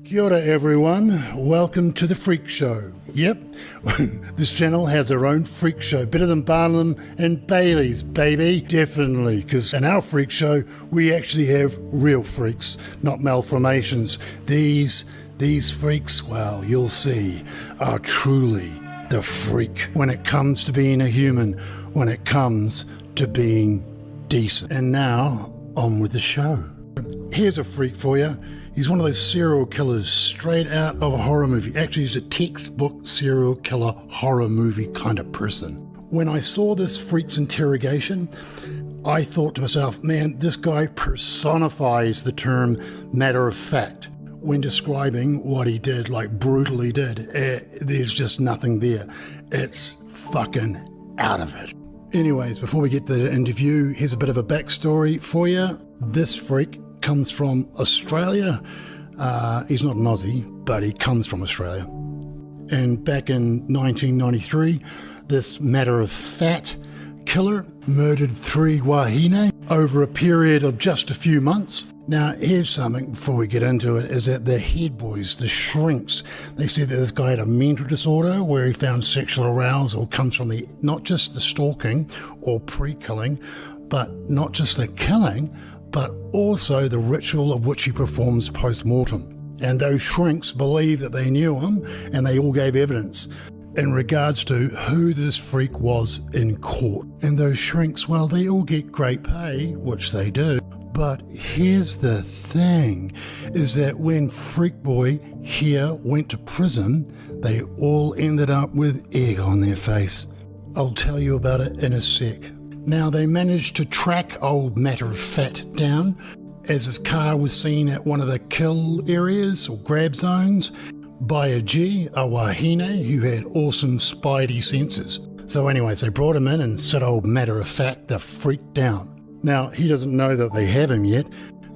Kia ora everyone, welcome to the Freak Show. Yep, this channel has our own Freak Show, better than Barnum and Bailey's, baby. Definitely, because in our Freak Show, we actually have real freaks, not malformations. These freaks, well, you'll see, are truly the freak when it comes to being a human, when it comes to being decent. And now, on with the show. Here's a freak for you. He's one of those serial killers straight out of a horror movie. Actually, he's a textbook serial killer horror movie kind of person. When I saw this freak's interrogation, I thought to myself, man, this guy personifies the term matter of fact when describing what he did, like brutally did. There's just nothing there. It's fucking out of it. Anyways, before we get to the interview, here's a bit of a backstory for you. This freak comes from Australia. He's not an Aussie, but he comes from Australia. And back in 1993, this matter of fact killer murdered 3 wahine over a period of just a few months. Now, here's something before we get into it, is that the head boys, the shrinks, they said that this guy had a mental disorder where he found sexual arousal comes from not just the stalking or pre-killing, but not just the killing, but also the ritual of which he performs post-mortem. And those shrinks believe that they knew him, and they all gave evidence in regards to who this freak was in court. And those shrinks, well, they all get great pay, which they do. But here's the thing, is that when Freak Boy here went to prison, they all ended up with egg on their face. I'll tell you about it in a sec. Now, they managed to track old Matter of Fact down as his car was seen at one of the kill areas or grab zones by a wahine who had awesome spidey senses. So anyways, they brought him in and set old Matter of Fact the freak down. Now, he doesn't know that they have him yet.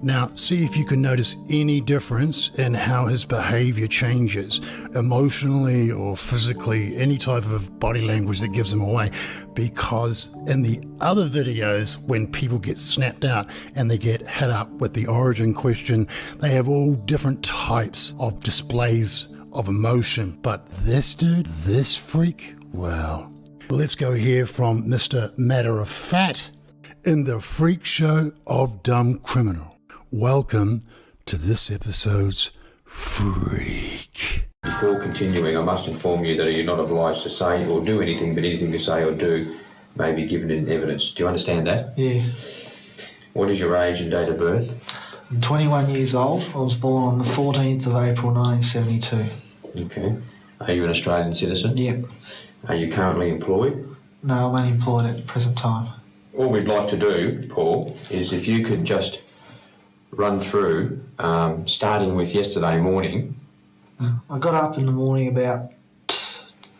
Now, see if you can notice any difference in how his behavior changes, emotionally or physically, any type of body language that gives him away. Because in the other videos, when people get snapped out and they get hit up with the origin question, they have all different types of displays of emotion. But this dude, this freak, well, let's go hear from Mr. Matter of Fact in the Freak Show of Dumb Criminal. Welcome to this episode's Freak. Before continuing, I must inform you that you're not obliged to say or do anything, but anything you say or do may be given in evidence. Do you understand that? Yeah. What is your age and date of birth? I'm 21 years old. I was born on the 14th of April 1972. Okay. Are you an Australian citizen? Yep. Are you currently employed? No, I'm unemployed at the present time. All we'd like to do, Paul, is if you could just run through, starting with yesterday morning. I got up in the morning about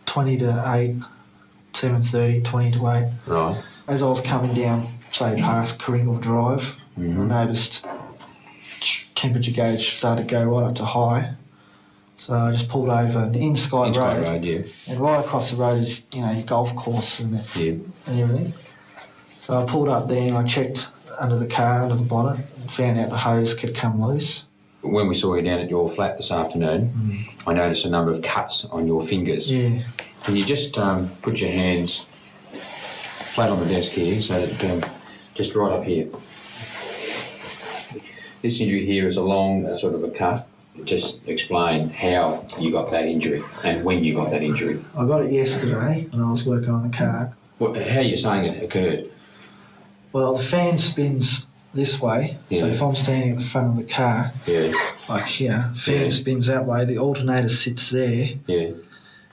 20 to 8, 7:30, 20 to 8. Right. As I was coming down, say, past Kringle Drive, I noticed temperature gauge started to go right up to high. So I just pulled over in Sky Road. Yeah. And right across the road is, your golf course and everything. So I pulled up there and I checked under the car, under the bonnet, and found out the hose could come loose. When we saw you down at your flat this afternoon, I noticed a number of cuts on your fingers. Yeah. Can you just put your hands flat on the desk here, so that just right up here. This injury here is a long sort of a cut. Just explain how you got that injury and when you got that injury. I got it yesterday when I was working on the car. How are you saying it occurred? Well, the fan spins this way, so if I'm standing at the front of the car, like here, fan spins that way, the alternator sits there,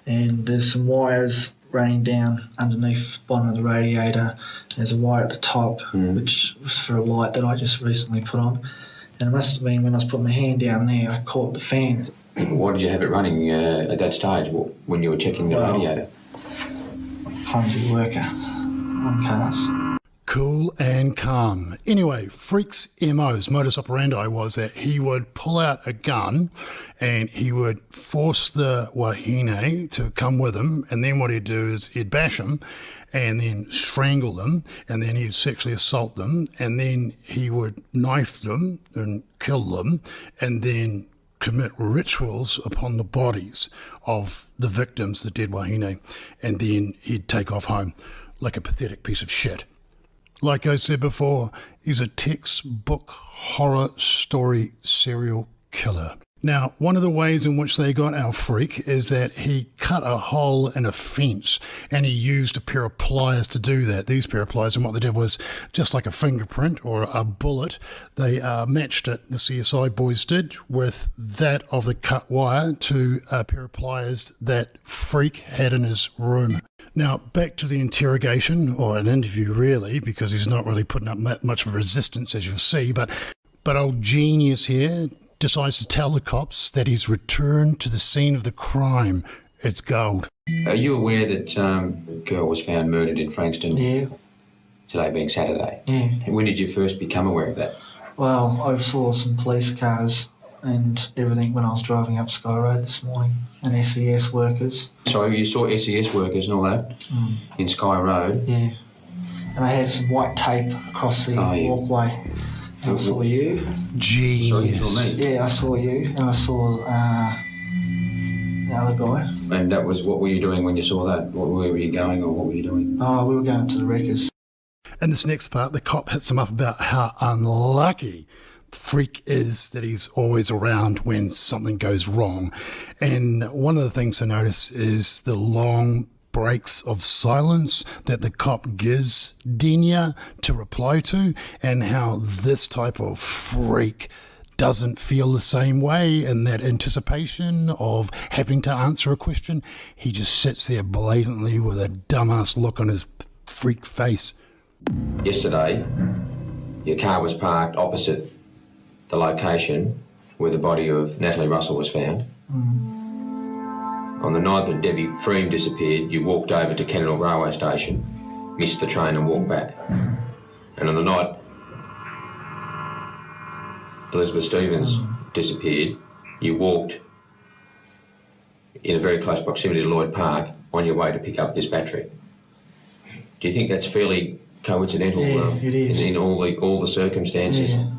and there's some wires running down underneath the bottom of the radiator. There's a wire at the top, which was for a light that I just recently put on, and it must have been when I was putting my hand down there, I caught the fan. Why did you have it running at that stage when you were checking the radiator? Clumsy worker on cars. Cool and calm. Anyway, Freak's MO's modus operandi was that he would pull out a gun and he would force the wahine to come with him, and then what he'd do is he'd bash them and then strangle them, and then he'd sexually assault them, and then he would knife them and kill them, and then commit rituals upon the bodies of the victims, the dead wahine, and then he'd take off home like a pathetic piece of shit. Like I said before, he's a textbook horror story serial killer. Now, one of the ways in which they got our freak is that he cut a hole in a fence and he used a pair of pliers to do that. These pair of pliers, and what they did was, just like a fingerprint or a bullet, they matched it, the CSI boys did, with that of the cut wire to a pair of pliers that freak had in his room. Now, back to the interrogation, or an interview really, because he's not really putting up much of a resistance, as you'll see, but old Jenius here decides to tell the cops that he's returned to the scene of the crime. It's gold. Are you aware that a girl was found murdered in Frankston? Yeah. Today being Saturday? Yeah. When did you first become aware of that? Well, I saw some police cars and everything when I was driving up Sky Road this morning, and SES workers. So you saw SES workers and all that in Sky Road? Yeah. And they had some white tape across the walkway. And I saw you. Genius. So you saw me? Yeah, I saw you, and I saw the other guy. And that was, what were you doing when you saw that? Where were you going, or what were you doing? Oh, we were going up to the wreckers. In this next part, the cop hits him up about how unlucky the freak is that he's always around when something goes wrong. And one of the things to notice is the long breaks of silence that the cop gives Denia to reply to, and how this type of freak doesn't feel the same way in that anticipation of having to answer a question. He just sits there blatantly with a dumbass look on his freak face. Yesterday, your car was parked opposite the location where the body of Natalie Russell was found. On the night that Debbie Freem disappeared, you walked over to Kennedall Railway Station, missed the train and walked back. And on the night Elizabeth Stevens disappeared, you walked in a very close proximity to Lloyd Park on your way to pick up this battery. Do you think that's fairly coincidental? Yeah, it is. In all the circumstances? Yeah.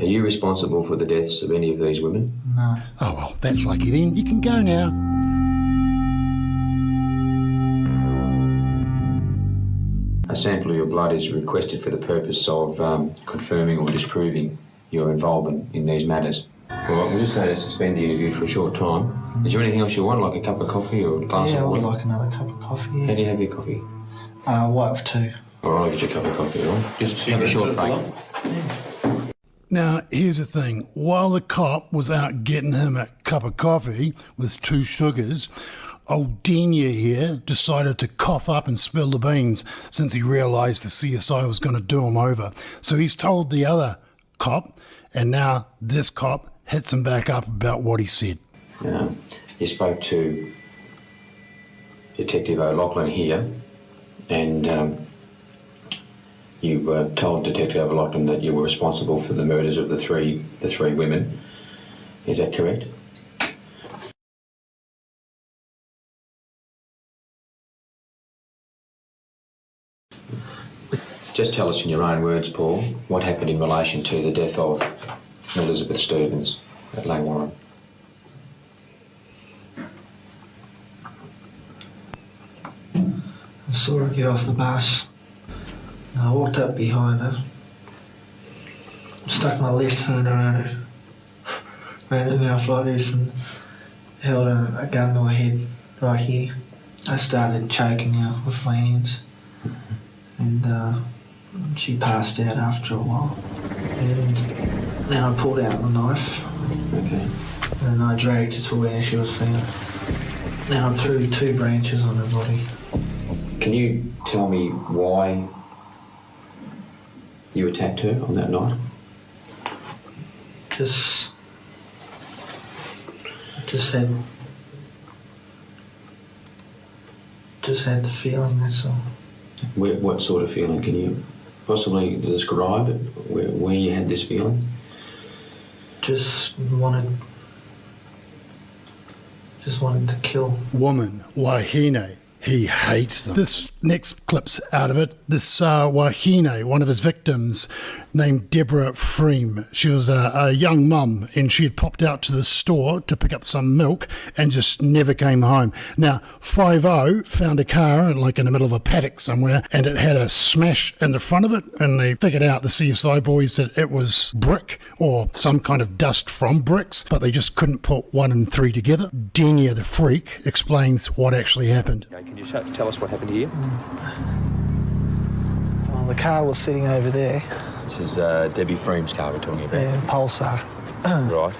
Are you responsible for the deaths of any of these women? No. Oh, well, that's lucky then. You can go now. A sample of your blood is requested for the purpose of confirming or disproving your involvement in these matters. All right, we're just going to suspend the interview for a short time. Is there anything else you want, like a cup of coffee or a glass Yeah, I of would water? like another cup of coffee. Yeah. How do you have your coffee? White with two. All right, I'll get you a cup of coffee, all right? Just have a short break. Now, here's the thing. While the cop was out getting him a cup of coffee with 2 sugars, old Denia here decided to cough up and spill the beans since he realised the CSI was going to do him over. So he's told the other cop, and now this cop hits him back up about what he said. You spoke to Detective O'Loughlin here, and you told Detective O'Loughlin that you were responsible for the murders of the three women. Is that correct? Just tell us in your own words, Paul, what happened in relation to the death of Elizabeth Stevens at Langwarrin. I saw her get off the bus. I walked up behind her, stuck my left hand around her, ran her mouth like this and held a gun to her head right here. I started choking her with my hands, and she passed out after a while. And then I pulled out the knife. Okay. And I dragged her to where she was found. Then I threw 2 branches on her body. Can you tell me why you attacked her on that night? Just had the feeling, that's all. What sort of feeling? Can you possibly describe it, where you had this feeling? Just wanted Just wanted to kill. Woman, Wahine. He hates them. This next clip's out of it. This Wahine, one of his victims, named Deborah Freem. She was a young mum, and she had popped out to the store to pick up some milk and just never came home. Now, 5-0 found a car like in the middle of a paddock somewhere, and it had a smash in the front of it, and they figured out, the CSI boys, that it was brick or some kind of dust from bricks, but they just couldn't put 1 and 3 together. Jenius, the freak, explains what actually happened. Okay, can you tell us what happened here? Well, the car was sitting over there. This is Debbie Freem's car we're talking about. Yeah, Pulsar. Right.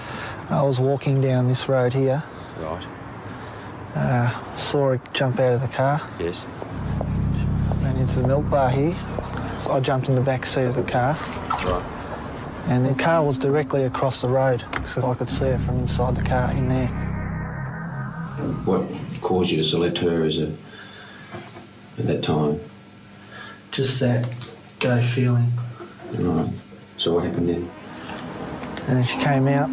I was walking down this road here. Right. Saw her jump out of the car. Yes. Ran into the milk bar here. So I jumped in the back seat of the car. Right. And the car was directly across the road, so I could see her from inside the car in there. What caused you to select her at that time? Just that go feeling. Right. So what happened then? And then she came out.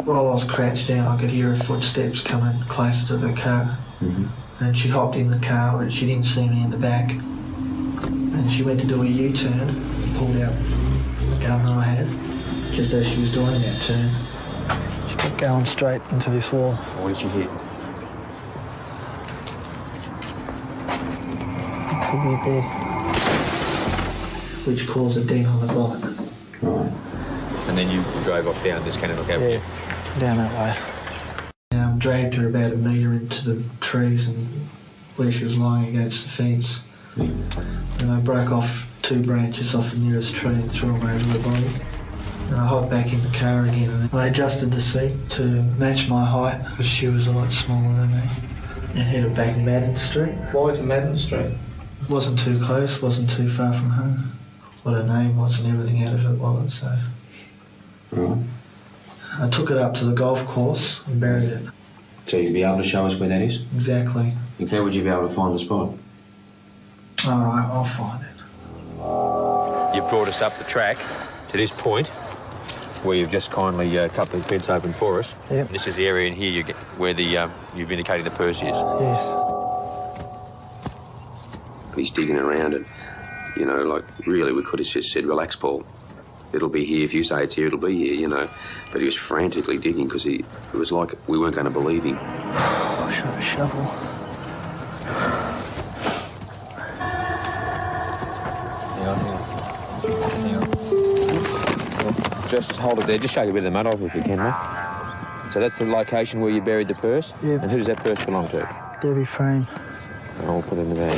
While I was crouched down, I could hear her footsteps coming closer to the car. Mm-hmm. And she hopped in the car, but she didn't see me in the back. And she went to do a U-turn and pulled out the gun that I had, just as she was doing that turn. She kept going straight into this wall. What did you hit? It could be there. Which caused a dent on the bike. Right. And then you drove off down this cannon lookout? Yeah, down that way. Dragged her about a metre into the trees and where she was lying against the fence. And I broke off 2 branches off the nearest tree and threw them over her body. And I hopped back in the car again and I adjusted the seat to match my height because she was a lot smaller than me. And headed back Madden Street. Why to Madden Street? Wasn't too close, wasn't too far from home. What her name was and everything out of her wallet, so. Right. I took it up to the golf course and buried it. So you'd be able to show us where that is? Exactly. And how would you be able to find the spot? All right, I'll find it. You've brought us up the track to this point where you've just kindly cut the fence open for us. Yep. And this is the area in here where you've indicated the purse is. Yes. He's digging around and, you know, like, really, we could have just said, relax, Paul. It'll be here. If you say it's here, it'll be here, you know. But he was frantically digging because it was like we weren't going to believe him. I should have a shovel. Just hold it there. Just shake a bit of the mud off if you can, mate. So that's the location where you buried the purse? Yep. And who does that purse belong to? Debbie Freem. I'll put it in the bag.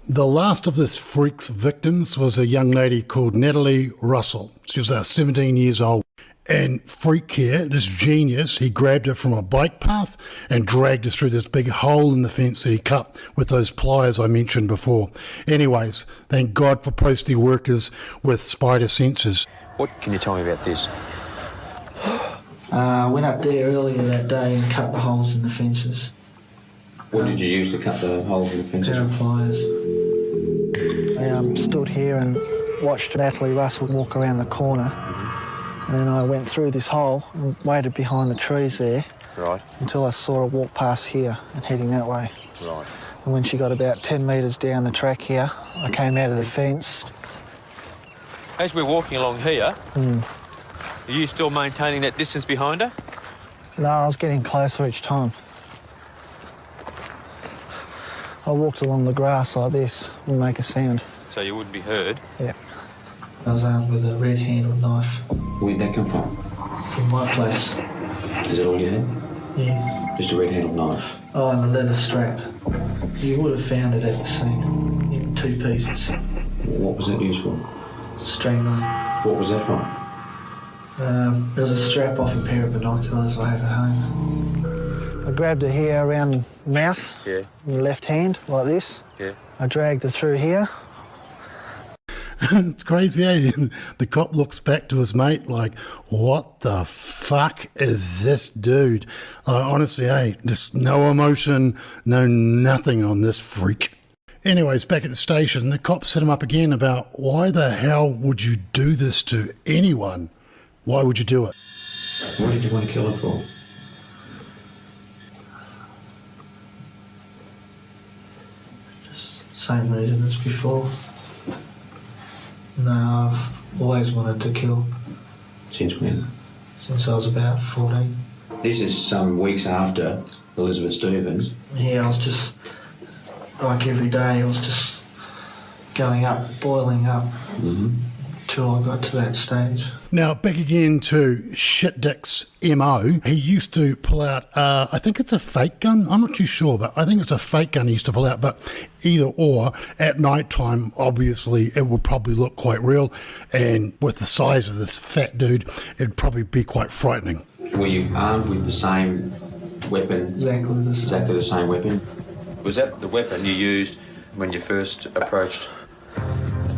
The last of this freak's victims was a young lady called Natalie Russell. She was 17 years old. And freak here, this Jenius, he grabbed her from a bike path and dragged her through this big hole in the fence that he cut with those pliers I mentioned before. Anyways, thank God for postie workers with spider senses. What can you tell me about this? I went up there earlier that day and cut the holes in the fences. What did you use to cut the holes in the fences? Pair of pliers. I stood here and watched Natalie Russell walk around the corner. And then I went through this hole and waited behind the trees there. Right. Until I saw her walk past here and heading that way. Right. And when she got about 10 metres down the track here, I came out of the fence. As we're walking along here, are you still maintaining that distance behind her? No, I was getting closer each time. I walked along the grass like this, wouldn't make a sound. So you wouldn't be heard? Yeah. I was armed with a red-handled knife. Where'd that come from? From my place. Is that all you had? Yeah. Just a red-handled knife? Oh, and a leather strap. You would have found it at the scene, in 2 pieces. What was that used for? Strangling. What was that from? There was a strap off a pair of binoculars I had at home. I grabbed her here around the mouth, Yeah. in the left hand, like this. Yeah. I dragged her through here. It's crazy, eh? The cop looks back to his mate like, what the fuck is this dude? Honestly, just no emotion, no nothing on this freak. Anyways, back at the station, the cops hit him up again about why the hell would you do this to anyone? Why would you do it? What did you want to kill her for? Just same reason as before. No, I've always wanted to kill. Since when? Since I was about 14. This is some weeks after Elizabeth Stevens. Yeah, I was just, like every day, I was just going up, boiling up, till I got to that stage. Now, back again to Shit Dick's MO. He used to pull out, I think it's a fake gun. I'm not too sure, but I think it's a fake gun he used to pull out. But either or, at night time, obviously, it would probably look quite real. And with the size of this fat dude, it'd probably be quite frightening. Were you armed with the same weapon? Exactly the same weapon? Was that the weapon you used when you first approached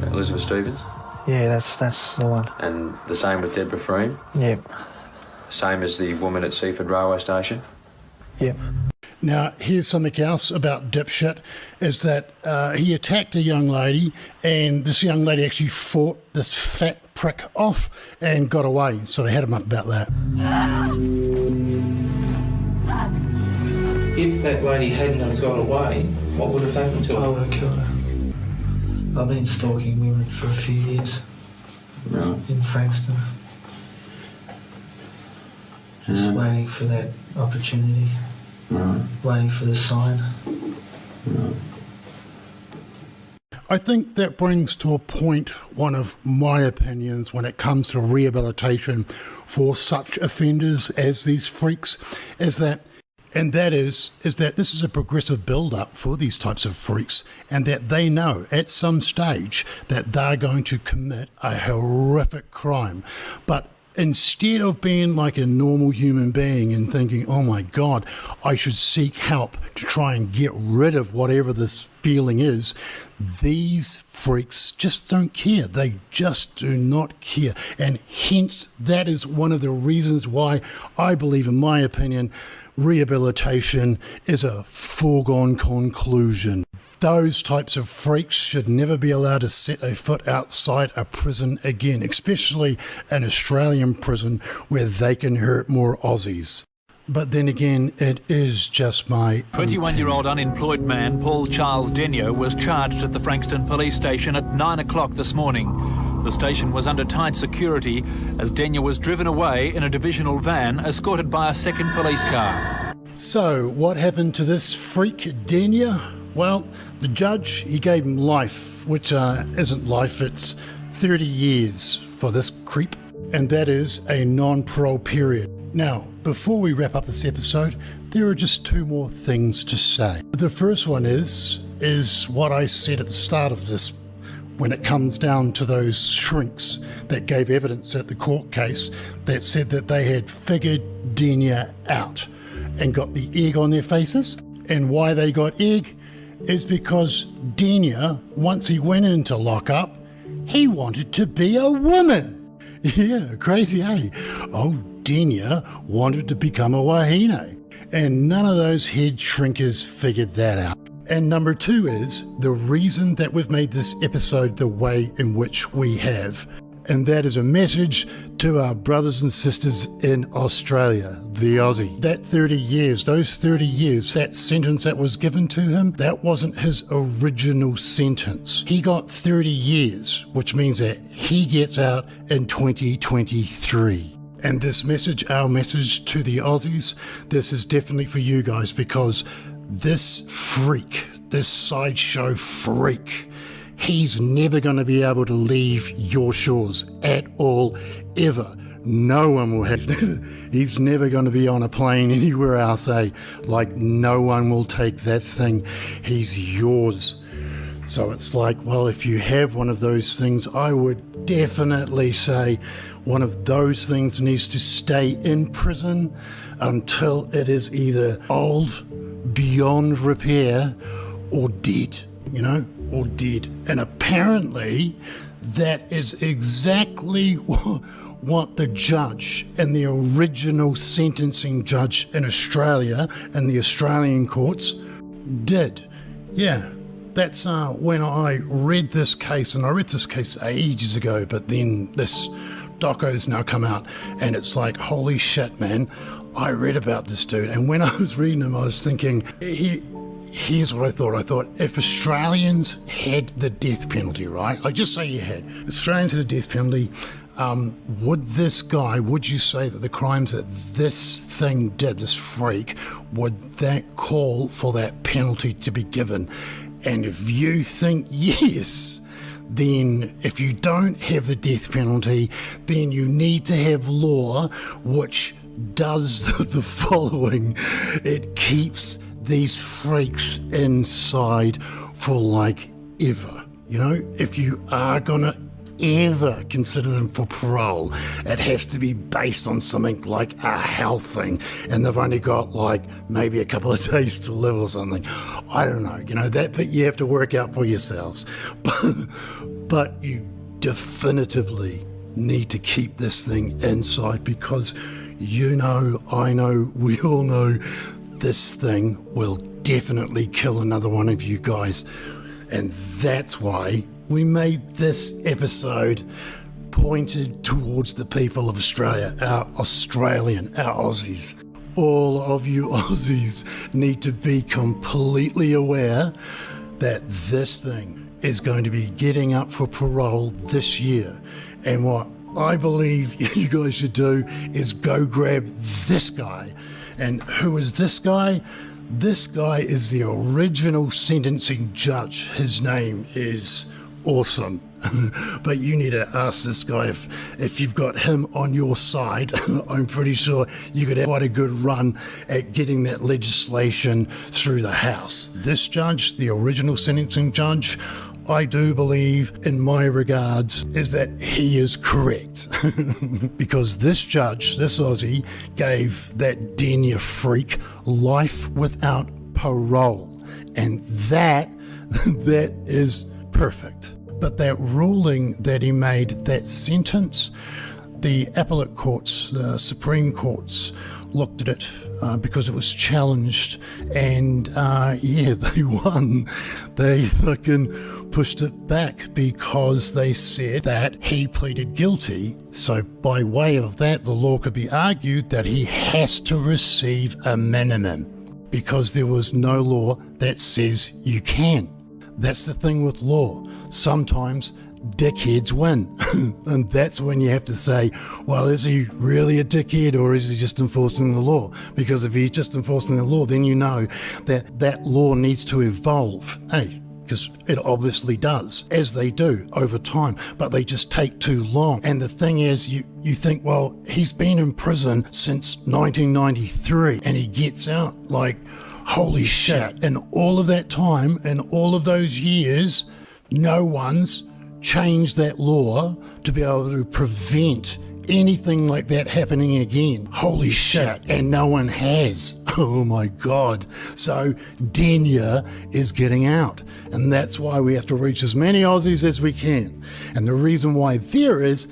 Elizabeth Stevens? Yeah, that's the one. And the same with Deborah Freem? Yep. Same as the woman at Seaford Railway Station? Yep. Now, here's something else about Dipshit, is that he attacked a young lady, and this young lady actually fought this fat prick off and got away, so they had him up about that. If that lady hadn't have got away, what would have happened to her? I would have killed her. I've been stalking women for a few years. Right. In Frankston. Just waiting for that opportunity. Right. Waiting for the sign. Right. I think that brings to a point one of my opinions when it comes to rehabilitation for such offenders as these freaks, is that this is a progressive build-up for these types of freaks, and that they know at some stage that they're going to commit a horrific crime. But instead of being like a normal human being and thinking, oh my God, I should seek help to try and get rid of whatever this feeling is, these freaks just don't care. They just do not care. And hence, that is one of the reasons why I believe, in my opinion, rehabilitation is a foregone conclusion. Those types of freaks should never be allowed to set a foot outside a prison again, especially an Australian prison where they can hurt more Aussies. But then again, it is just my 21-year-old unemployed man Paul Charles Jenius was charged at the Frankston police station at 9 o'clock this morning. The station was under tight security as Jenius was driven away in a divisional van escorted by a second police car. So, what happened to this freak, Jenius? Well, the judge, he gave him life, which isn't life, it's 30 years for this creep, and that is a non-parole period. Now, before we wrap up this episode, there are just two more things to say. The first one is what I said at the start of this, when it comes down to those shrinks that gave evidence at the court case that said that they had figured Jenius out and got the egg on their faces. And why they got egg is because Jenius, once he went into lockup, he wanted to be a woman. Yeah, crazy, eh? Oh, Jenius wanted to become a wahine, and none of those head shrinkers figured that out. And number two is the reason that we've made this episode the way in which we have, and that is a message to our brothers and sisters in Australia, the Aussie. That 30 years, that sentence that was given to him, that wasn't his original sentence. He got 30 years, which means that he gets out in 2023. And this message, our message to the Aussies, this is definitely for you guys, because this freak, this sideshow freak, he's never going to be able to leave your shores at all, ever. No one will have. He's never going to be on a plane anywhere else, eh? Like, no one will take that thing. He's yours. So it's like, well, if you have one of those things, I would definitely say one of those things needs to stay in prison until it is either old, beyond repair, or dead, or dead. And apparently that is exactly what the judge and the original sentencing judge in Australia and the Australian courts did. Yeah, that's when I read this case, and I read this case ages ago, but then this doco's now come out, and it's like, holy shit, man, I read about this dude, and when I was reading him, I was thinking, here's what I thought. I thought, if Australians had the death penalty, right? Like, just say you had. Australians had a death penalty. Would you say that the crimes that this thing did, this freak, would that call for that penalty to be given? And if you think yes, then if you don't have the death penalty, then you need to have law which does the following. It keeps these freaks inside for like ever. You know, if you are gonna ever consider them for parole, it has to be based on something like a health thing, and they've only got like maybe a couple of days to live or something. I don't know, you know, that bit you have to work out for yourselves. But you definitively need to keep this thing inside, because you know, I know, we all know this thing will definitely kill another one of you guys. And that's why we made this episode pointed towards the people of Australia, our Aussies. All of you Aussies need to be completely aware that this thing is going to be getting up for parole this year. And what I believe you guys should do is go grab this guy. And who is this guy? This guy is the original sentencing judge. His name is awesome. But you need to ask this guy if you've got him on your side. I'm pretty sure you could have quite a good run at getting that legislation through the House. This judge, the original sentencing judge, I do believe, in my regards, is that he is correct. Because this judge, this Aussie, gave that Jenius freak life without parole. And that is perfect. But that ruling that he made, that sentence, the appellate courts, the Supreme Courts looked at it because it was challenged, and they won. They fucking pushed it back because they said that he pleaded guilty. So by way of that, the law could be argued that he has to receive a minimum, because there was no law that says you can. That's the thing with law. Sometimes dickheads win. And that's when you have to say, well, is he really a dickhead, or is he just enforcing the law? Because if he's just enforcing the law, then you know that that law needs to evolve. Because it obviously does, as they do over time, but they just take too long. And the thing is, you think, well, he's been in prison since 1993 and he gets out, like, holy shit. And all of that time and all of those years, no one's changed that law to be able to prevent anything like that happening again. Holy shit. And no one has. Oh my God. So Jenius is getting out. And that's why we have to reach as many Aussies as we can. And the reason why there is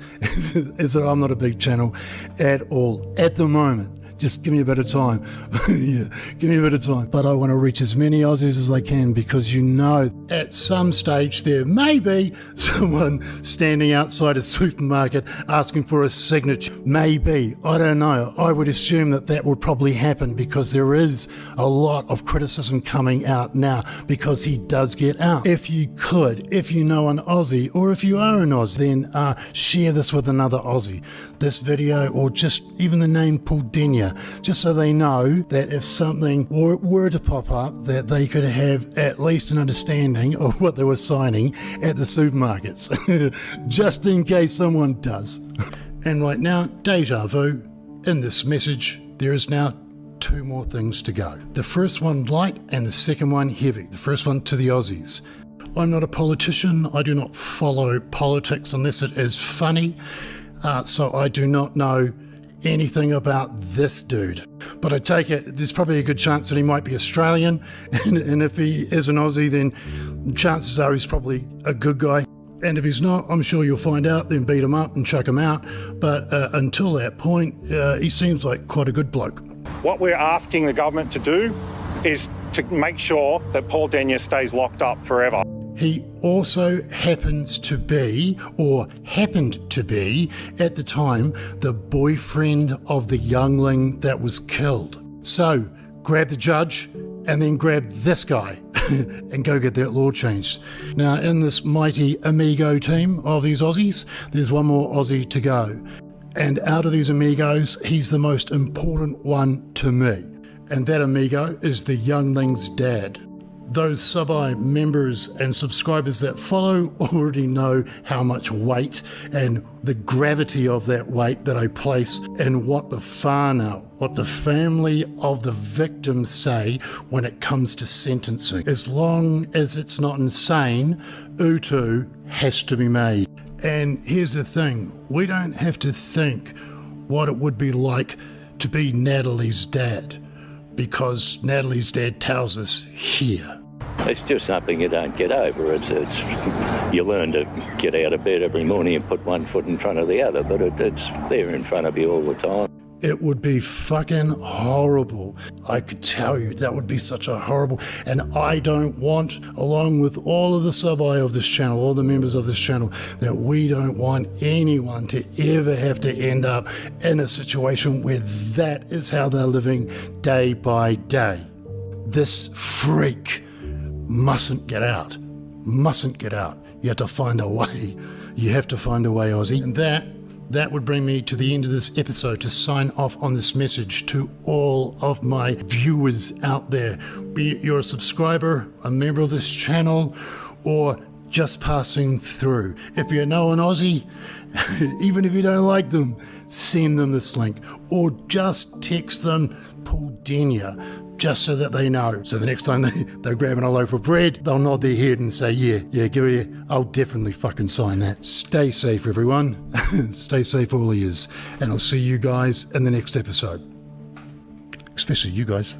that I'm not a big channel at all at the moment. Just give me a bit of time. Yeah, give me a bit of time. But I want to reach as many Aussies as I can, because you know at some stage there may be someone standing outside a supermarket asking for a signature. Maybe. I don't know. I would assume that would probably happen, because there is a lot of criticism coming out now because he does get out. If you know an Aussie, or if you are an Aussie, then share this with another Aussie. This video, or just even the name Paul Jenius, just so they know that if something were to pop up, that they could have at least an understanding of what they were signing at the supermarkets, just in case someone does. And right now, deja vu. In this message, there is now 2 more things to go. The first one light, and the second one heavy. The first one to the Aussies. I'm not a politician. I do not follow politics unless it is funny. So I do not know anything about this dude. But I take it there's probably a good chance that he might be Australian, and if he is an Aussie, then chances are he's probably a good guy. And if he's not, I'm sure you'll find out, then beat him up and chuck him out. But until that point, he seems like quite a good bloke. What we're asking the government to do is to make sure that Paul Jenius stays locked up forever. He also happens to be, or happened to be, at the time, the boyfriend of the youngling that was killed. So, grab the judge and then grab this guy and go get that law changed. Now, in this mighty amigo team of these Aussies, there's one more Aussie to go. And out of these amigos, he's the most important one to me. And that amigo is the youngling's dad. Those sub-I members and subscribers that follow already know how much weight and the gravity of that weight that I place in what the whānau, what the family of the victim say when it comes to sentencing. As long as it's not insane, utu has to be made. And here's the thing, we don't have to think what it would be like to be Natalie's dad, because Natalie's dad tells us here. It's just something you don't get over. It's you learn to get out of bed every morning and put one foot in front of the other, but it's there in front of you all the time. It would be fucking horrible. I could tell you that would be such a horrible, and I don't want, along with all of the sub-I of this channel, all the members of this channel, that we don't want anyone to ever have to end up in a situation where that is how they're living day by day. This freak mustn't get out. Mustn't get out. You have to find a way. You have to find a way, Aussie. And that would bring me to the end of this episode to sign off on this message to all of my viewers out there. Be it you're a subscriber, a member of this channel, or just passing through. If you know an Aussie, even if you don't like them, send them this link. Or just text them Paul Denia, just so that they know. So the next time they're grabbing a loaf of bread, they'll nod their head and say, yeah, give it here. I'll definitely fucking sign that. Stay safe, everyone. Stay safe, all of yous. And I'll see you guys in the next episode. Especially you guys.